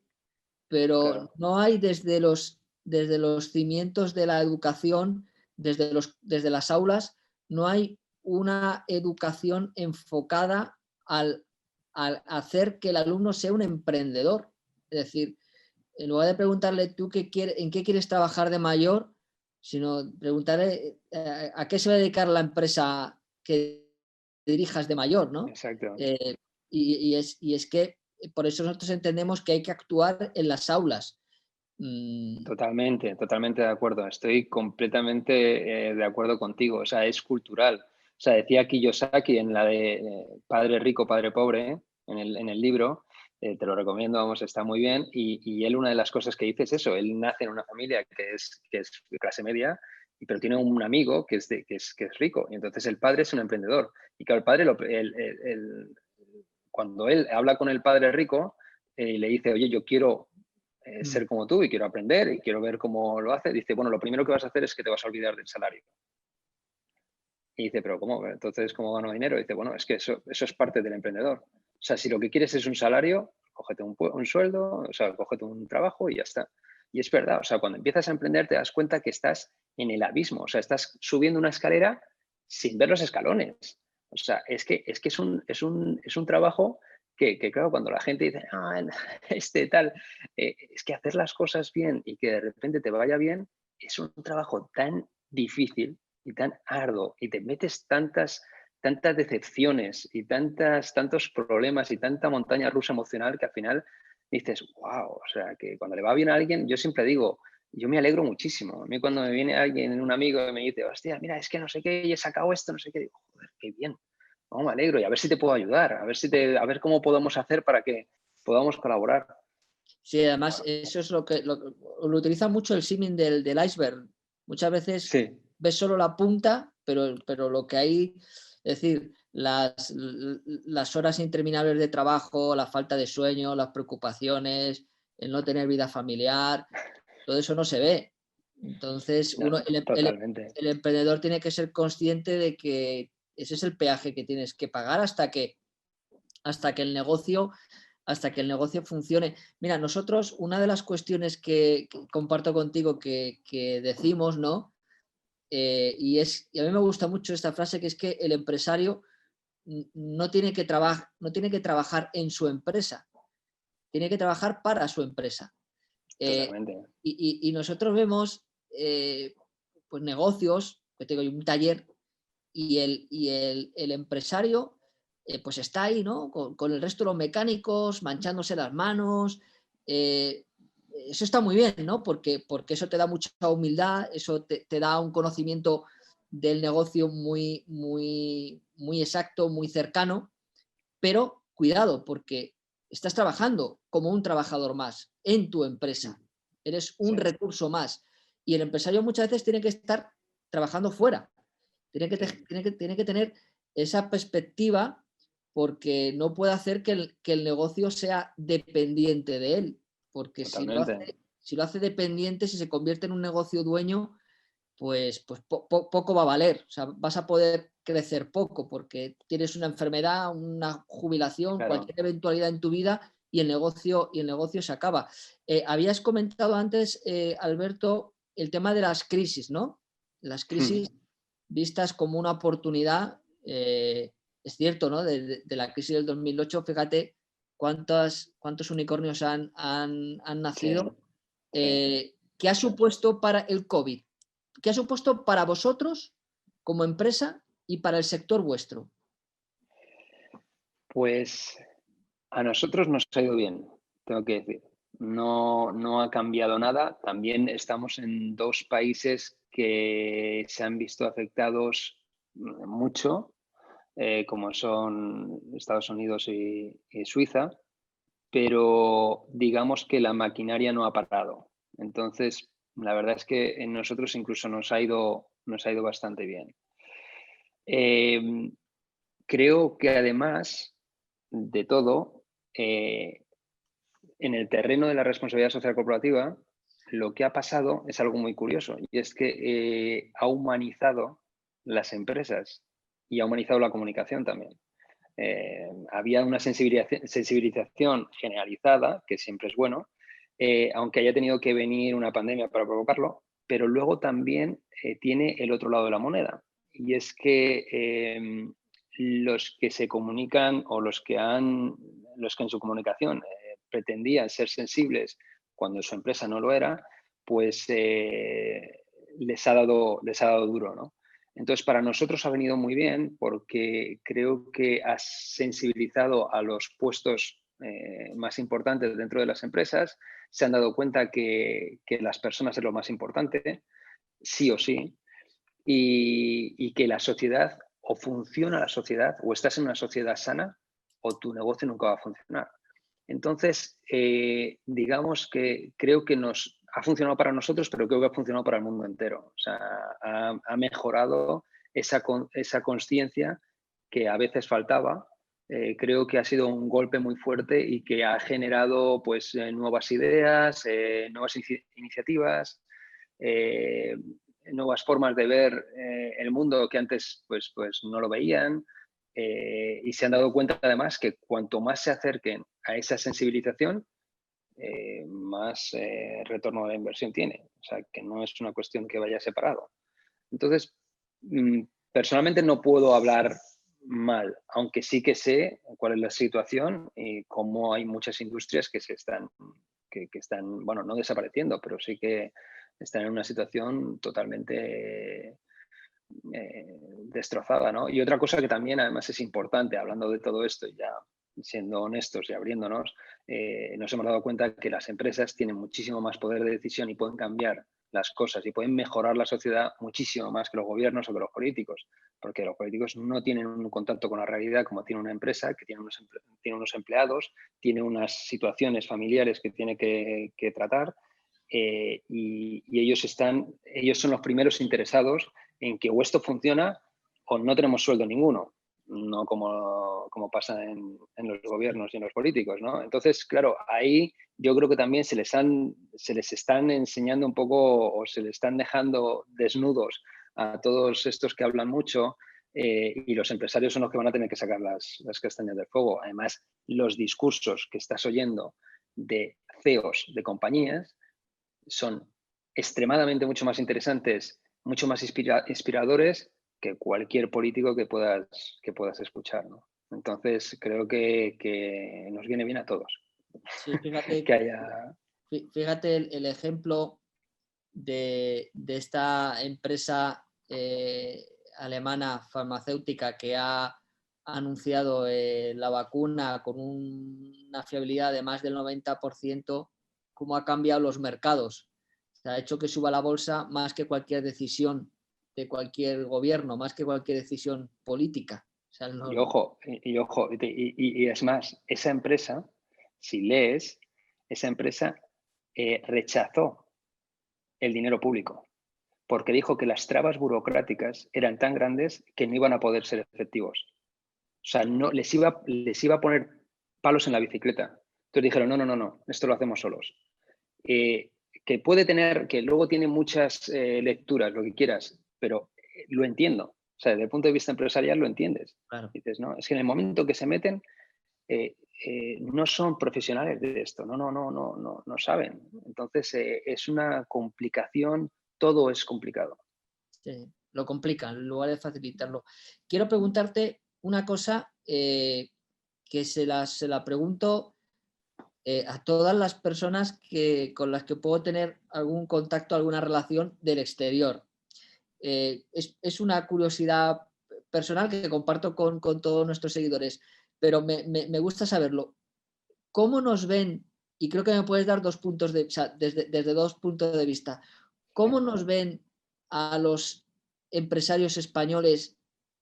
pero claro, no hay desde los cimientos de la educación, desde las aulas, no hay una educación enfocada al hacer que el alumno sea un emprendedor. Es decir, en lugar de preguntarle tú en qué quieres trabajar de mayor, sino preguntarle a qué se va a dedicar la empresa que dirijas de mayor, ¿no? exacto. Eh, y es que por eso nosotros entendemos que hay que actuar en las aulas. Mm, Totalmente, totalmente de acuerdo. Estoy completamente de acuerdo contigo. O sea, es cultural. O sea, decía Kiyosaki en la de Padre rico, padre pobre, en el libro, te lo recomiendo, vamos, está muy bien. Y él una de las cosas que dice es eso. Él nace en una familia que es de clase media, pero tiene un amigo que es rico. Y entonces el padre es un emprendedor. Y claro, el padre, cuando él habla con el padre rico, le dice, oye, yo quiero mm, ser como tú y quiero aprender y quiero ver cómo lo hace, dice, bueno, lo primero que vas a hacer es que te vas a olvidar del salario. Y dice, pero ¿cómo? Entonces, ¿cómo gano dinero? Y dice, bueno, es que eso es parte del emprendedor. O sea, si lo que quieres es un salario, cógete un sueldo, o sea, cógete un trabajo y ya está. Y es verdad, o sea, cuando empiezas a emprender te das cuenta que estás en el abismo, o sea, estás subiendo una escalera sin ver los escalones. O sea, es que es un trabajo que, claro, cuando la gente dice, ah, este tal, es que hacer las cosas bien y que de repente te vaya bien es un trabajo tan difícil y tan arduo y te metes tantas decepciones y tantos problemas y tanta montaña rusa emocional que al final dices, wow, o sea, que cuando le va bien a alguien, yo siempre digo, yo me alegro muchísimo. A mí cuando me viene alguien, un amigo, y me dice, hostia, mira, es que no sé qué, y he sacado esto, no sé qué, digo, joder, qué bien. No, me alegro y a ver si te puedo ayudar, a ver cómo podemos hacer para que podamos colaborar. Sí, además eso es lo utiliza mucho el símil del iceberg. Muchas veces Sí, ves solo la punta, pero lo que hay, es decir, las horas interminables de trabajo, la falta de sueño, las preocupaciones, el no tener vida familiar, todo eso no se ve. Entonces, no, totalmente. el emprendedor tiene que ser consciente de que ese es el peaje que tienes que pagar hasta que el negocio funcione. Mira, nosotros, una de las cuestiones que comparto contigo que decimos, ¿no? Y a mí me gusta mucho esta frase, que es que el empresario no tiene que trabajar en su empresa, tiene que trabajar para su empresa. Totalmente. Y nosotros vemos pues negocios, que tengo un taller, y el empresario pues está ahí, ¿no? Con el resto de los mecánicos, manchándose las manos. Eso está muy bien, ¿no? Porque eso te da mucha humildad, eso te da un conocimiento del negocio muy, muy, muy exacto, muy cercano, pero cuidado, porque estás trabajando como un trabajador más en tu empresa. Eres un Sí, recurso más. Y el empresario muchas veces tiene que estar trabajando fuera. sí, Tiene que tener esa perspectiva, porque no puede hacer que el negocio sea dependiente de él. Porque totalmente. si lo hace dependiente, si se convierte en un negocio dueño, pues poco va a valer. O sea, vas a poder crecer poco porque tienes una enfermedad, una jubilación, Claro. cualquier eventualidad en tu vida, y el negocio se acaba. Habías comentado antes, Alberto, el tema de las crisis, ¿no? Las crisis vistas como una oportunidad, es cierto, ¿no? De la crisis del 2008, fíjate cuántos unicornios han Sí, nacido. sí. ¿Qué ha supuesto para el COVID? ¿Qué ha supuesto para vosotros como empresa y para el sector vuestro? Pues a nosotros nos ha ido bien, tengo que decir. No, no ha cambiado nada. También estamos en dos países que se han visto afectados mucho, como son Estados Unidos y Suiza, pero digamos que la maquinaria no ha parado. Entonces, la verdad es que en nosotros incluso nos ha ido bastante bien. Eh, Creo que además de todo, en el terreno de la responsabilidad social corporativa, lo que ha pasado es algo muy curioso, y es que ha humanizado las empresas y ha humanizado la comunicación también. Había una sensibilización generalizada, que siempre es bueno, aunque haya tenido que venir una pandemia para provocarlo, pero luego también tiene el otro lado de la moneda, y es que los que se comunican o los que en su comunicación pretendían ser sensibles cuando su empresa no lo era, pues les ha dado duro, ¿no? Entonces, para nosotros ha venido muy bien porque creo que has sensibilizado a los puestos más importantes dentro de las empresas, se han dado cuenta que las personas es lo más importante, sí o sí, y que la sociedad, o funciona la sociedad, o estás en una sociedad sana, o tu negocio nunca va a funcionar. Entonces, digamos que creo que nos ha funcionado para nosotros, pero creo que ha funcionado para el mundo entero. O sea, ha mejorado esa conciencia que a veces faltaba. Creo que ha sido un golpe muy fuerte y que ha generado pues, nuevas ideas, nuevas iniciativas, eh, nuevas formas de ver el mundo que antes pues no lo veían. Y se han dado cuenta además que cuanto más se acerquen a esa sensibilización, más retorno de la inversión tiene. O sea, que no es una cuestión que vaya separado. Entonces, personalmente no puedo hablar mal, aunque sí que sé cuál es la situación y cómo hay muchas industrias que están, bueno, no desapareciendo, pero sí que están en una situación totalmente destrozada, ¿no? Y otra cosa que también además es importante, hablando de todo esto y ya siendo honestos y abriéndonos, nos hemos dado cuenta que las empresas tienen muchísimo más poder de decisión y pueden cambiar las cosas y pueden mejorar la sociedad muchísimo más que los gobiernos o que los políticos, porque los políticos no tienen un contacto con la realidad como tiene una empresa, que tiene unos empleados, tiene unas situaciones familiares que tiene que tratar, y ellos son los primeros interesados en que o esto funciona o no tenemos sueldo ninguno, no como pasa en los gobiernos y en los políticos, ¿no? Entonces, claro, ahí yo creo que también se les están enseñando un poco o se les están dejando desnudos a todos estos que hablan mucho, y los empresarios son los que van a tener que sacar las castañas del fuego. Además, los discursos que estás oyendo de CEOs de compañías son extremadamente mucho más interesantes, mucho más inspiradores que cualquier político que puedas escuchar, ¿no? Entonces, creo que nos viene bien a todos. Sí, fíjate, que haya... fíjate el ejemplo de esta empresa alemana farmacéutica que ha anunciado la vacuna con una fiabilidad de más del 90%, cómo ha cambiado los mercados. Se ha hecho que suba la bolsa más que cualquier decisión de cualquier gobierno, más que cualquier decisión política. O sea, Y ojo, y es más, esa empresa, si lees, esa empresa rechazó el dinero público, porque dijo que las trabas burocráticas eran tan grandes que no iban a poder ser efectivos. O sea, no, les iba a poner palos en la bicicleta. Entonces dijeron, no, esto lo hacemos solos. Que puede tener, que luego tiene muchas lecturas, lo que quieras, pero lo entiendo. O sea, desde el punto de vista empresarial lo entiendes. claro. Dices, ¿no? Es que en el momento que se meten, no son profesionales de esto, no saben. Entonces, es una complicación, todo es complicado. Sí, lo complican en lugar de facilitarlo. Quiero preguntarte una cosa que se la pregunto a todas las personas con las que puedo tener algún contacto, alguna relación del exterior. Es una curiosidad personal que comparto con todos nuestros seguidores, pero me gusta saberlo. ¿Cómo nos ven? Y creo que me puedes dar dos puntos o sea, desde dos puntos de vista. ¿Cómo nos ven a los empresarios españoles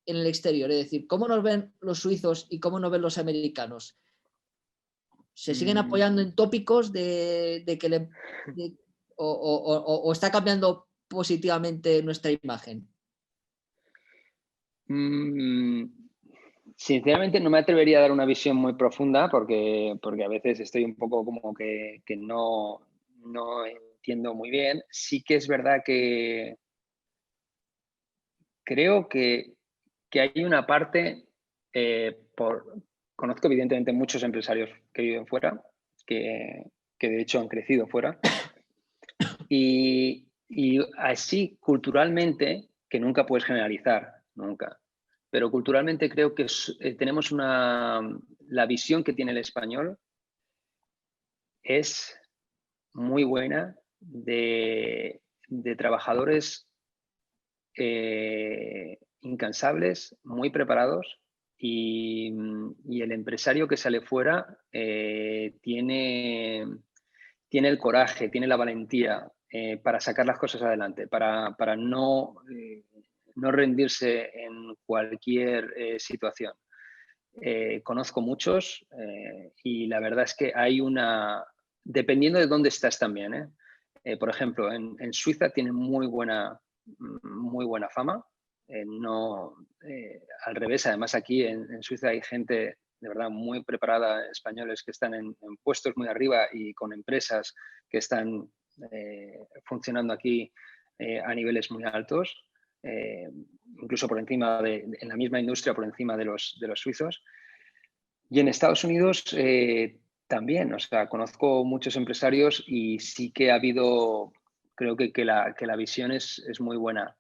en el exterior? Es decir, ¿cómo nos ven los suizos y cómo nos ven los americanos? ¿Se siguen apoyando en tópicos de que o está cambiando positivamente nuestra imagen? Sinceramente no me atrevería a dar una visión muy profunda porque a veces estoy un poco como que no entiendo muy bien. Sí que es verdad que creo que hay una parte, conozco evidentemente muchos empresarios que viven fuera, que de hecho han crecido fuera, y así culturalmente, que nunca puedes generalizar, nunca, pero culturalmente creo que tenemos la visión que tiene el español es muy buena de trabajadores incansables, muy preparados, y el empresario que sale fuera tiene el coraje, tiene la valentía para sacar las cosas adelante, para no rendirse en cualquier situación. Conozco muchos y la verdad es que hay dependiendo de dónde estás también, por ejemplo, en Suiza tienen muy buena fama. Al revés, además aquí en Suiza hay gente de verdad muy preparada, españoles que están en puestos muy arriba y con empresas que están funcionando aquí a niveles muy altos, incluso por encima en la misma industria, por encima de los suizos. Y en Estados Unidos también, o sea, conozco muchos empresarios y sí que ha habido, creo que la visión es muy buena.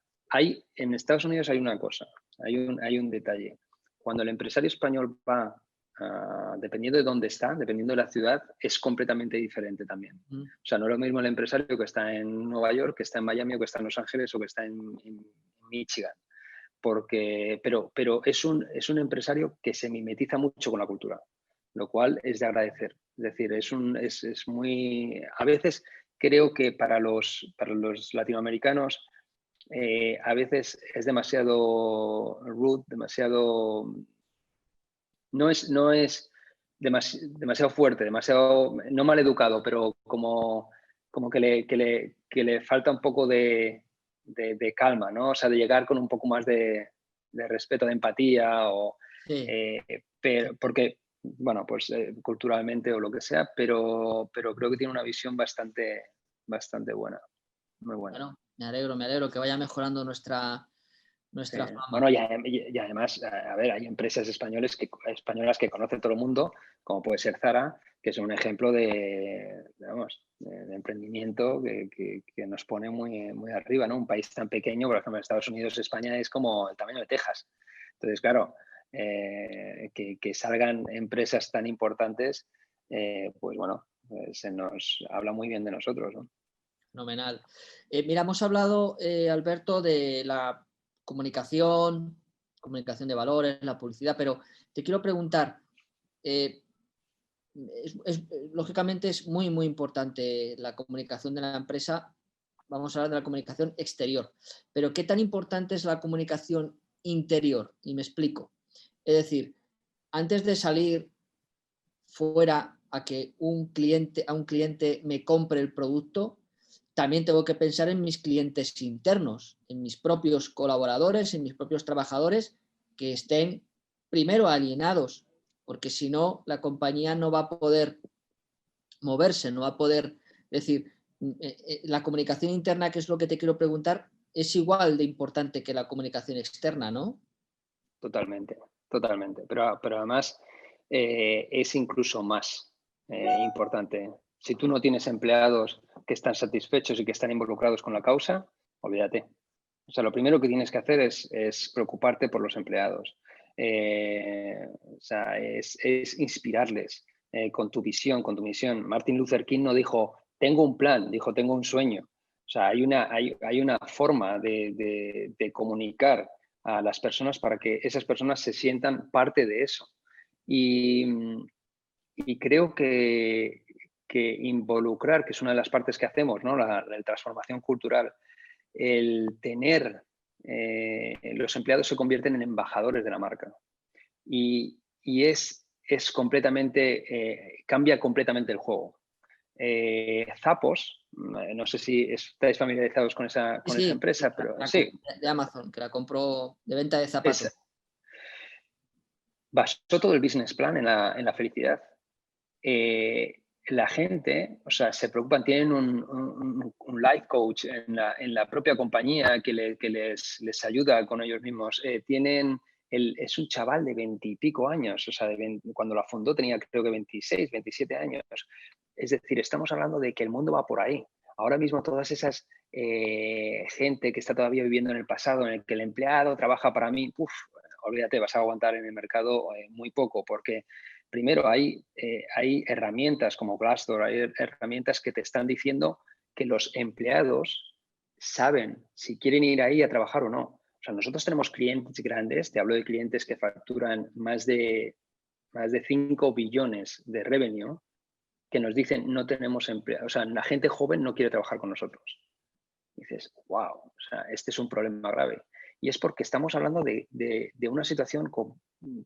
En Estados Unidos hay una cosa, hay un detalle. Cuando el empresario español va, dependiendo de dónde está, dependiendo de la ciudad, es completamente diferente también. O sea, no es lo mismo el empresario que está en Nueva York, que está en Miami, o que está en Los Ángeles, o que está en Michigan. pero es un empresario que se mimetiza mucho con la cultura, lo cual es de agradecer. Es decir, es muy... A veces creo que para los latinoamericanos a veces es demasiado rude, demasiado... No es demasiado fuerte, demasiado, no mal educado, pero como que le falta un poco de calma, ¿no? O sea, de llegar con un poco más de respeto, de empatía, Sí. porque, bueno, pues culturalmente o lo que sea, pero creo que tiene una visión bastante buena, muy buena. Bueno, me alegro que vaya mejorando nuestra Sí. fama. Bueno, y además, a ver, hay empresas españolas que conoce todo el mundo, como puede ser Zara, que es un ejemplo de emprendimiento que nos pone muy arriba, ¿no? Un país tan pequeño, por ejemplo, Estados Unidos, España es como el tamaño de Texas. Entonces, claro, que salgan empresas tan importantes, pues bueno, se nos habla muy bien de nosotros, ¿no? Fenomenal. Mira, hemos hablado, Alberto, de la comunicación de valores, la publicidad, pero te quiero preguntar, eh, lógicamente es muy, muy importante la comunicación de la empresa. Vamos a hablar de la comunicación exterior, pero ¿qué tan importante es la comunicación interior? Y me explico. Es decir, antes de salir fuera a que a un cliente me compre el producto, también tengo que pensar en mis clientes internos, en mis propios colaboradores, en mis propios trabajadores que estén primero alienados, porque si no, la compañía no va a poder moverse, no va a poder decir, la comunicación interna, que es lo que te quiero preguntar, es igual de importante que la comunicación externa, ¿no? Totalmente, totalmente. Pero además es incluso más importante. Si tú no tienes empleados que están satisfechos y que están involucrados con la causa, olvídate. O sea, lo primero que tienes que hacer es preocuparte por los empleados. O sea, es inspirarles con tu visión, con tu misión. Martin Luther King no dijo, tengo un plan, dijo, tengo un sueño. O sea, hay una forma de comunicar a las personas para que esas personas se sientan parte de eso. Y, y creo que involucrar, que es una de las partes que hacemos, ¿no? La transformación cultural, el tener, los empleados se convierten en embajadores de la marca. Y es completamente, cambia completamente el juego. Zappos, no sé si estáis familiarizados con esa Sí, sí, empresa, pero la sí, de Amazon, que la compró de venta de zapatos. es, basó todo el business plan en la felicidad. La gente, o sea, se preocupan, tienen un life coach en la propia compañía que les ayuda con ellos mismos. Es un chaval de 20 y pico años, o sea, cuando la fundó tenía creo que 26, 27 años. Es decir, estamos hablando de que el mundo va por ahí. Ahora mismo todas esas gente que está todavía viviendo en el pasado, en el que el empleado trabaja para mí, olvídate, vas a aguantar en el mercado muy poco, porque primero hay herramientas como Glassdoor, hay herramientas que te están diciendo que los empleados saben si quieren ir ahí a trabajar o no. O sea, nosotros tenemos clientes grandes, te hablo de clientes que facturan más de 5 billones de revenue, que nos dicen no tenemos empleados, o sea, la gente joven no quiere trabajar con nosotros. Y dices, wow, o sea, este es un problema grave. Y es porque estamos hablando de una situación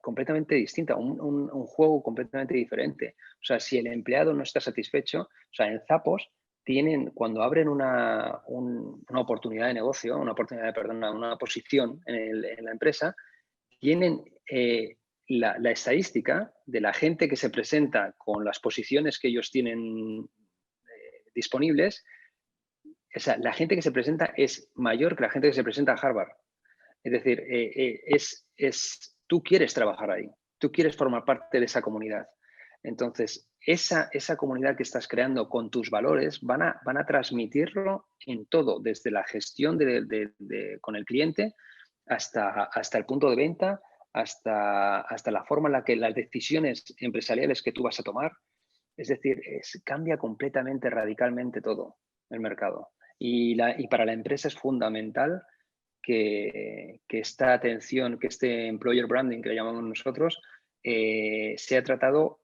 completamente distinta, un juego completamente diferente. O sea, si el empleado no está satisfecho, o sea, en Zappos cuando abren una oportunidad de negocio, una posición en la empresa, tienen la estadística de la gente que se presenta con las posiciones que ellos tienen disponibles. O sea, la gente que se presenta es mayor que la gente que se presenta a Harvard. Es decir, tú quieres trabajar ahí, tú quieres formar parte de esa comunidad. Entonces, esa comunidad que estás creando con tus valores van a transmitirlo en todo, desde la gestión con el cliente hasta el punto de venta, hasta la forma en la que las decisiones empresariales que tú vas a tomar. Es decir, cambia completamente, radicalmente todo el mercado. Y para la empresa es fundamental que esta atención, que este employer branding que le llamamos nosotros, sea tratado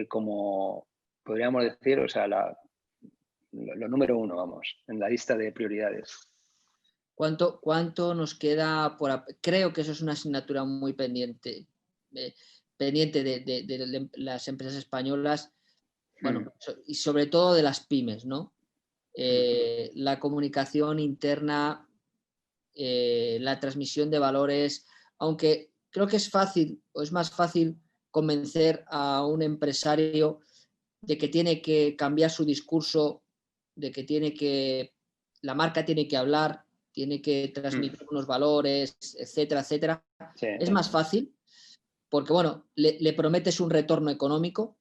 como, podríamos decir, o sea, lo número uno, vamos, en la lista de prioridades. ¿Cuánto nos queda por? Creo que eso es una asignatura muy pendiente, pendiente de las empresas españolas, bueno, y sobre todo de las pymes, ¿no? La comunicación interna, la transmisión de valores, aunque creo que es fácil o es más fácil convencer a un empresario de que tiene que cambiar su discurso, de que la marca tiene que hablar, tiene que transmitir unos valores, etcétera, etcétera. Sí. Es más fácil porque, bueno, le prometes un retorno económico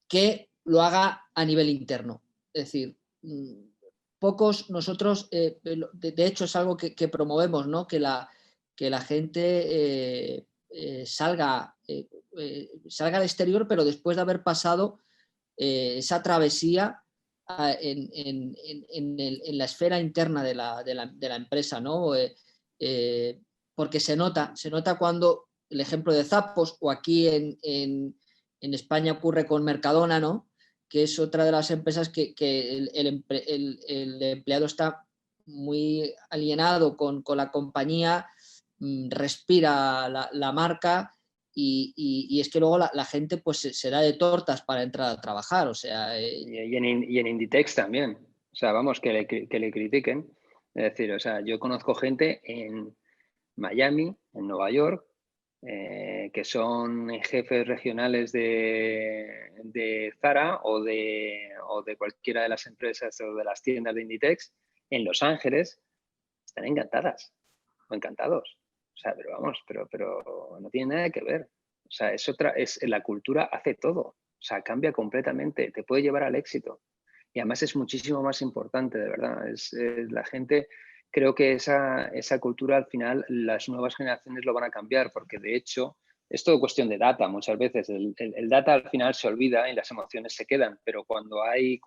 que lo haga a nivel interno. Es decir, pocos nosotros, de hecho es algo que promovemos, ¿no? Que la gente salga al exterior, pero después de haber pasado esa travesía en la esfera interna de la empresa, ¿no? Porque se nota cuando el ejemplo de Zappos, o aquí en España ocurre con Mercadona, ¿no? Que es otra de las empresas que el empleado está muy alienado con la compañía, respira la marca. Y es que luego la gente pues se da de tortas para entrar a trabajar, o sea... Y en Inditex también, o sea, vamos, que le critiquen. Es decir, o sea, yo conozco gente en Miami, en Nueva York, que son jefes regionales de Zara o de cualquiera de las empresas o de las tiendas de Inditex en Los Ángeles, están encantadas o encantados. O sea, pero vamos, pero no tiene nada que ver. O sea, la cultura hace todo. O sea, cambia completamente, te puede llevar al éxito. Y además es muchísimo más importante, de verdad. La gente, creo que esa cultura al final las nuevas generaciones lo van a cambiar, porque de hecho es todo cuestión de data muchas veces. El data al final se olvida y las emociones se quedan, pero cuando hay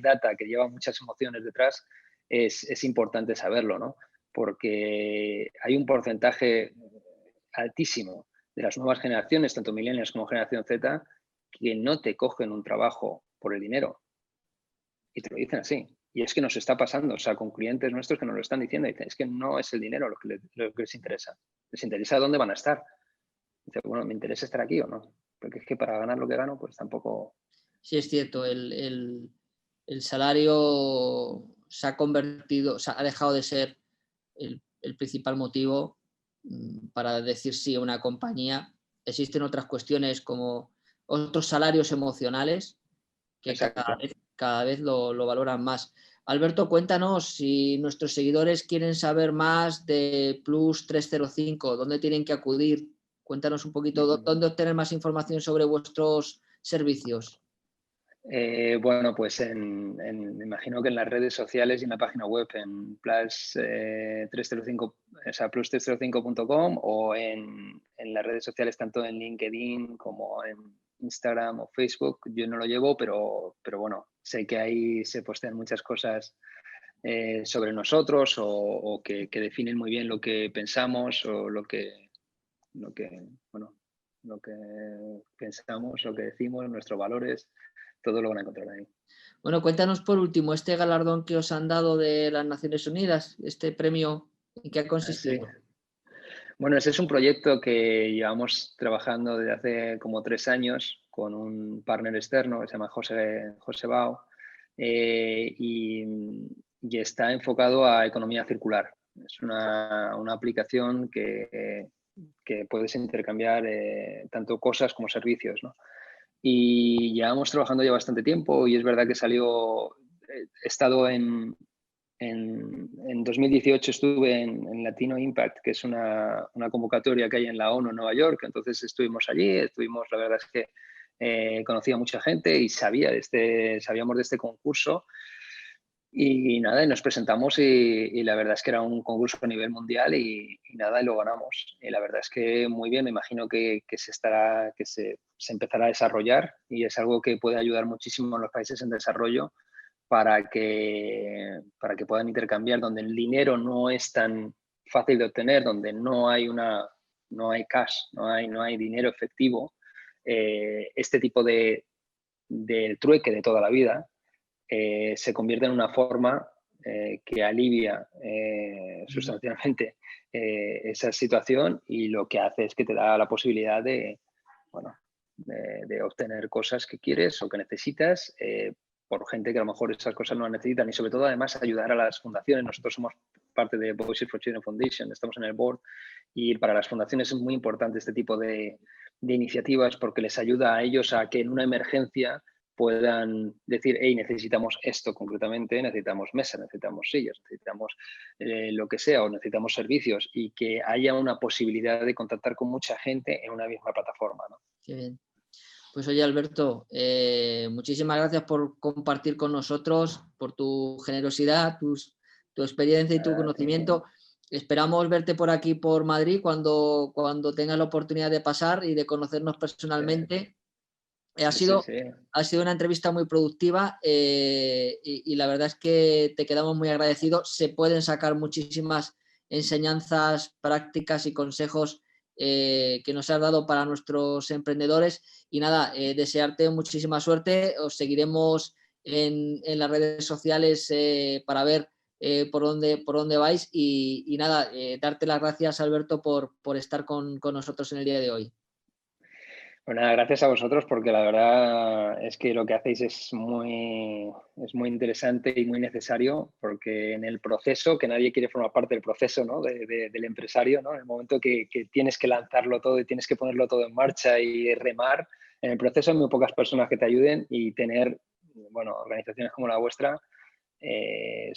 data que lleva muchas emociones detrás, es importante saberlo, ¿no? Porque hay un porcentaje altísimo de las nuevas generaciones, tanto millennials como generación Z, que no te cogen un trabajo por el dinero. Y te lo dicen así. Y es que nos está pasando, o sea, con clientes nuestros que nos lo están diciendo, dicen, es que no es el dinero lo que les interesa. Les interesa dónde van a estar. Dice, bueno, ¿me interesa estar aquí o no? Porque es que para ganar lo que gano, pues tampoco... Sí, es cierto, el salario se ha convertido, ha dejado de ser el principal motivo para decir sí a una compañía. Existen otras cuestiones como otros salarios emocionales que cada vez lo valoran más. Alberto, cuéntanos si nuestros seguidores quieren saber más de Plus 305, ¿dónde tienen que acudir? Cuéntanos un poquito dónde obtener más información sobre vuestros servicios. Bueno, pues me imagino que en las redes sociales y en la página web, en Plus 305, o sea, plus305.com, o en las redes sociales, tanto en LinkedIn como en Instagram o Facebook. Yo no lo llevo, pero bueno, sé que ahí se postean muchas cosas sobre nosotros o que definen muy bien lo que pensamos o lo que pensamos, lo que decimos, nuestros valores. Todo lo van a encontrar ahí. Bueno, cuéntanos por último, este galardón que os han dado de las Naciones Unidas, este premio, ¿en qué ha consistido? Sí. Bueno, ese es un proyecto que llevamos trabajando desde hace como 3 años con un partner externo que se llama José Bao, y está enfocado a economía circular. Es una aplicación que puedes intercambiar tanto cosas como servicios, ¿no? Y llevamos trabajando ya bastante tiempo y es verdad que he estado en 2018 estuve en Latino Impact, que es una convocatoria que hay en la ONU en Nueva York. Entonces estuvimos allí, la verdad es que conocí a mucha gente y sabíamos de este concurso. Y nada, y nos presentamos y la verdad es que era un concurso a nivel mundial y nada, y lo ganamos. Y la verdad es que muy bien, me imagino que se empezará a desarrollar y es algo que puede ayudar muchísimo a los países en desarrollo para que puedan intercambiar, donde el dinero no es tan fácil de obtener, donde no hay cash, no hay dinero efectivo. Este tipo de trueque de toda la vida se convierte en una forma que alivia sustancialmente esa situación, y lo que hace es que te da la posibilidad de, bueno, de obtener cosas que quieres o que necesitas por gente que a lo mejor esas cosas no las necesitan, y sobre todo además ayudar a las fundaciones. Nosotros somos parte de Voices for Children Foundation, estamos en el board, y para las fundaciones es muy importante este tipo de iniciativas, porque les ayuda a ellos a que en una emergencia puedan decir, hey, necesitamos esto concretamente, necesitamos mesas, necesitamos sillas, necesitamos lo que sea, o necesitamos servicios, y que haya una posibilidad de contactar con mucha gente en una misma plataforma, ¿no? Qué bien. Pues oye, Alberto, muchísimas gracias por compartir con nosotros, por tu generosidad, tu experiencia y tu conocimiento. Esperamos verte por aquí, por Madrid, cuando tengas la oportunidad de pasar y de conocernos personalmente. Ha sido una entrevista muy productiva y la verdad es que te quedamos muy agradecidos. Se pueden sacar muchísimas enseñanzas, prácticas y consejos que nos has dado para nuestros emprendedores. Y nada, desearte muchísima suerte. Os seguiremos en las redes sociales para ver por dónde vais. Y nada, darte las gracias, Alberto, por estar con nosotros en el día de hoy. Pues nada, gracias a vosotros, porque la verdad es que lo que hacéis es muy interesante y muy necesario, porque en el proceso, que nadie quiere formar parte del proceso, ¿no? del empresario, ¿no? En el momento que tienes que lanzarlo todo y tienes que ponerlo todo en marcha y remar, en el proceso hay muy pocas personas que te ayuden, y tener, bueno, organizaciones como la vuestra te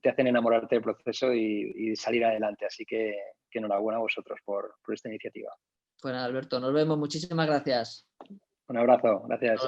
hacen enamorarte del proceso y salir adelante. Así que enhorabuena a vosotros por esta iniciativa. Bueno, Alberto, nos vemos. Muchísimas gracias. Un abrazo, gracias.